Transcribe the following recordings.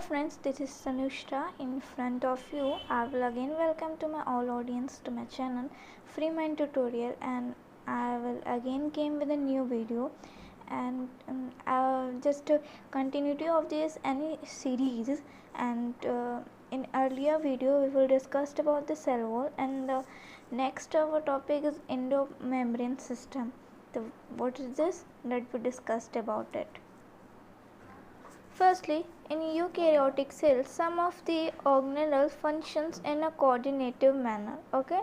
friends, this is Sanushta in front of you. I will again welcome to my all audience to my channel Free Mind Tutorial, and I will again came with a new video, and just a continuity of this any series. And in earlier video we will discussed about the cell wall, and next our topic is endomembrane system. What is this? Let we discussed about it. Firstly, in eukaryotic cells, some of the organelles functions in a coordinative manner. Okay,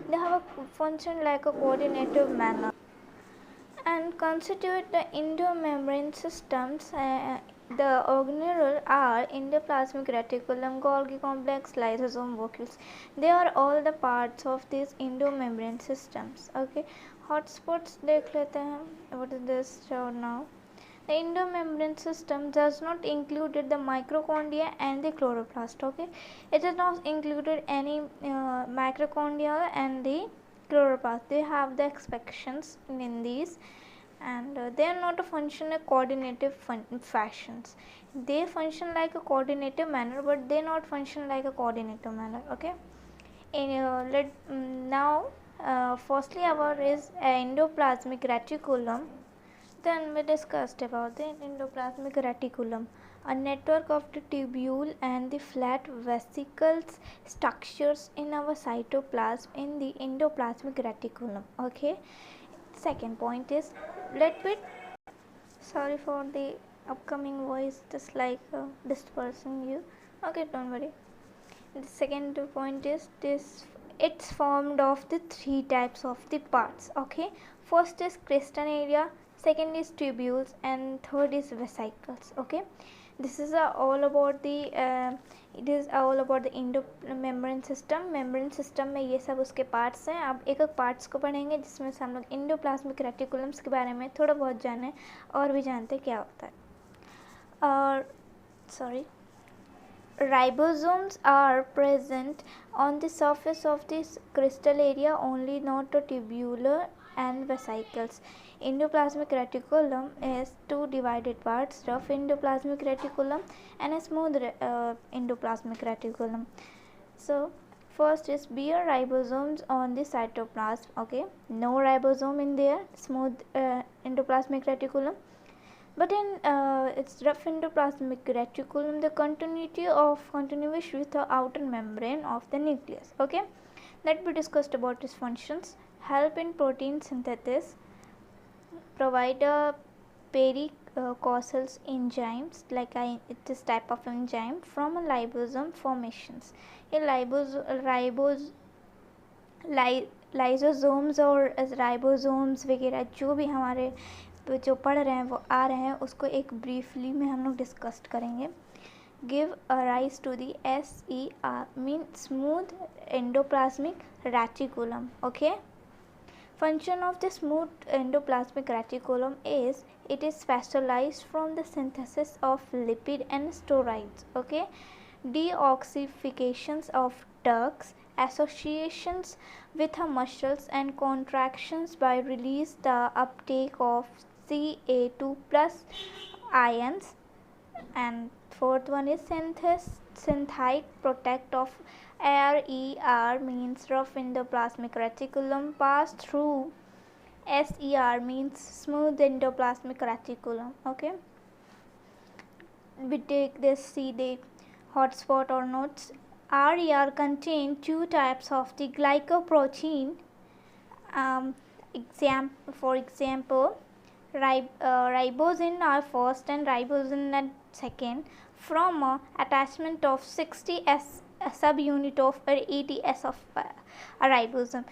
they have a function like a coordinative manner and constitute the endomembrane systems. The organelles are endoplasmic reticulum, Golgi complex, lysosome, vacuoles. They are all the parts of these endomembrane systems. Okay, hotspots देख लेते हैं. What is this show now? The endomembrane system does not include the mitochondria and the chloroplast. Okay, it is not included any mitochondria and the chloroplast. They have the exceptions in these, and they are not a function in coordinative fashions. They function like a coordinative manner, but they not function like a coordinative manner. Okay, now firstly our is endoplasmic reticulum. Then we discussed about the endoplasmic reticulum, a network of the tubule and the flat vesicles structures in our cytoplasm in the endoplasmic reticulum. Okay. Second point is, let me, sorry for the upcoming voice, just like dispersing you. Okay, don't worry. The second point is this, it's formed of the three types of the parts. Okay, first is cristallia, second is tubules, and third is vesicles. Okay, this is all about the it is all about the endomembrane system. Membrane system में ये सब उसके parts हैं. अब एक एक parts को पढ़ेंगे जिसमें से हम लोग एंडोप्लाज्मिक रेटिकुलम्स के बारे में थोड़ा बहुत जाने और भी जानते क्या होता है. और sorry, ribosomes are present on the surface of this crystal area only, not the tubular and vesicles. Endoplasmic reticulum is two divided parts, rough endoplasmic reticulum and a smooth endoplasmic reticulum. So first is bare ribosomes on the cytoplasm. Okay, no ribosome in there, smooth endoplasmic reticulum. But in its rough endoplasmic reticulum, the continuous with the outer membrane of the nucleus. Okay, that we discussed about its functions: help in protein synthesis, provide a pericausal enzymes like it is type of enzyme from a ribosome formations. ये lysosomes और ribosomes वगैरह जो भी हमारे जो पढ़ रहे हैं वो आ रहे हैं, उसको एक ब्रीफली में हम लोग डिस्कस करेंगे. Give a rise to the SER mean smooth endoplasmic reticulum. Okay, function of the smooth endoplasmic reticulum is it is specialized from the synthesis of lipid and steroids. Okay, deoxifications of drugs, associations with muscles and contractions by release the uptake of Ca2 plus ions. And fourth one is synthetic protect of RER means rough endoplasmic reticulum pass through SER means smooth endoplasmic reticulum. Okay, we take this, see the hotspot or notes. RER contain two types of the glycoprotein. For example, ribosine are first and ribosine are second from attachment of 60S subunit of 80S of a ribosome.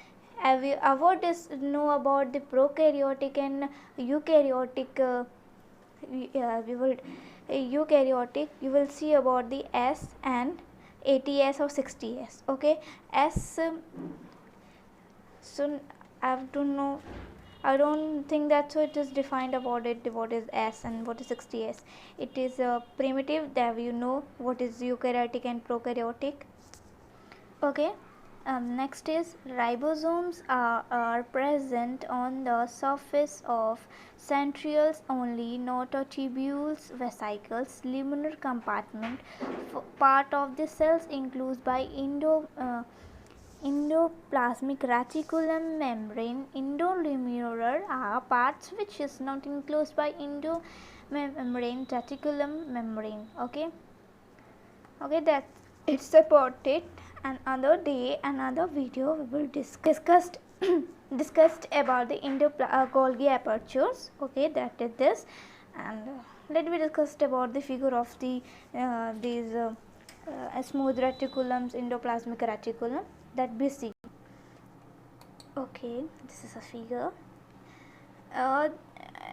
We avoid this know about the prokaryotic and eukaryotic. We will eukaryotic. You will see about the S and 80S or 60S. Okay, S. So I don't know. I don't think that so it is defined about it, what is S and what is 60S. It is primitive that you know what is eukaryotic and prokaryotic. Okay, Next is ribosomes are present on the surface of centrioles only, not a tubules, vesicles, luminal compartment. Part of the cells includes by endoplasmic reticulum membrane. Endoluminal are parts which is not enclosed by endomembrane reticulum membrane. Okay, that's it's about it. Another day, another video, we will discussed discussed about the Golgi apertures. Okay, that is this, and let me discuss about the figure of the these smooth reticulums, endoplasmic reticulum, that we see. Okay, this is a figure.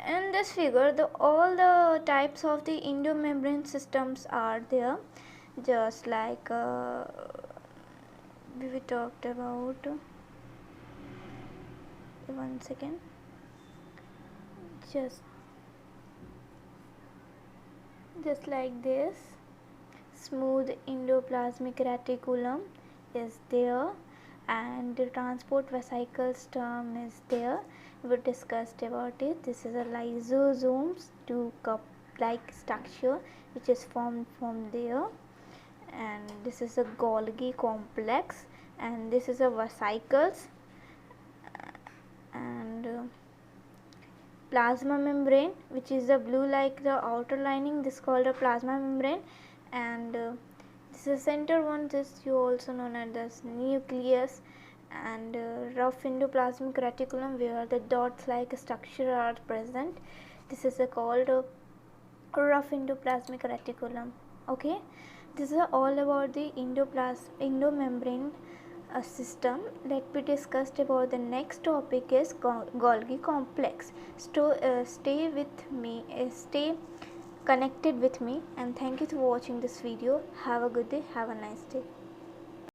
In this figure, all the types of the endomembrane systems are there, just like we talked about. One second, just like this, smooth endoplasmic reticulum is there, and the transport vesicles term is there. We discussed about it. This is a lysosomes, two cup like structure which is formed from there, and this is a Golgi complex, and this is a vesicles, and plasma membrane, which is the blue like the outer lining, this is called a plasma membrane, and this is center one, this you also known as nucleus, and rough endoplasmic reticulum where the dots like structure are present. This is called rough endoplasmic reticulum. Okay, this is all about the endomembrane system. Let me discuss about the next topic is Golgi complex. Stay with me, stay connected with me, and thank you for watching this video. Have a good day, have a nice day.